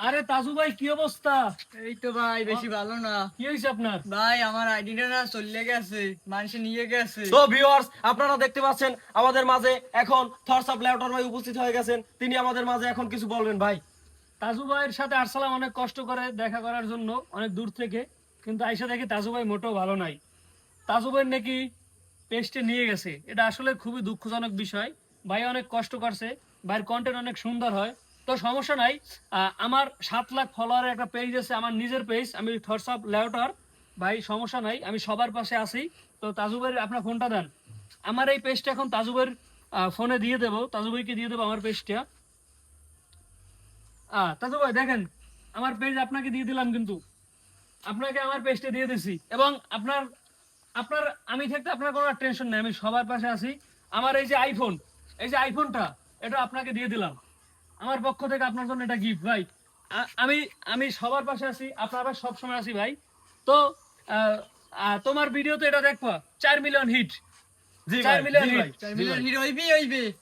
আরে তাজু ভাই কি অবস্থা? এই তো ভাই বেশি ভালো না কি হয়েছে আপনার? ভাই, আমার আইডিটা না চলে গেছে, মানুষ নিয়ে গেছে। তো ভিউয়ার্স, আপনারা দেখতে পাচ্ছেন আমাদের মাঝে এখন থরসাপ ল্যাউটার ভাই উপস্থিত হয়ে গেছেন। তিনি আমাদের মাঝে এখন কিছু বলবেন ভাই। তাজু ভাইয়ের সাথে আরসালাম অনেক কষ্ট করে দেখা করার জন্য, অনেক দূর থেকে, কিন্তু আইসা দেখি তাজু ভাই মোটেও ভালো নাই। তাজু ভাই নাকি পেস্টে নিয়ে গেছে। এটা আসলে খুবই দুঃখজনক বিষয়। ভাই অনেক কষ্ট করছে, ভাইয়ের কন্টেন্ট অনেক সুন্দর হয়। তো সমস্যা নাই। আমার 7 লাখ ফলোয়ারের একটা পেজ আছে, আমার নিজের পেজ, আমি থটসঅফ লেউটার। ভাই সমস্যা নাই, আমি সবার পাশে আছি। তো তাজু ভাইয়ের আপনার ফোনটা দেন, আমার এই পেজটা এখন তাজু ভাইয়ের ফোনে দিয়ে দেবো, তাজু ভাইকে দিয়ে দেবো আমার পেজটা। তাজু ভাই দেখেন, আমার পেজ আপনাকে দিয়ে দিলাম, কিন্তু আপনাকে আমার পেজটা দিয়ে দিছি। এবং আপনার আপনার আমি থাকতে আপনার কোনো টেনশন নেই, আমি সবার পাশে আছি। আমার এই যে আইফোন, এই যে আইফোনটা, এটা আপনাকে দিয়ে দিলাম আমার পক্ষ থেকে, আপনার জন্য এটা গিফট ভাই। আমি আমি সবার পাশে আছি, আপনার পাশে সবসময় আছি ভাই। তো তোমার ভিডিও তো এটা দেখবা 4 মিলিয়ন হিট, জি 4 ভাই, মিলিয়ন জি হিট। ভাই, 4 জি মিলিয়ন ভাই। হিরো হইবে।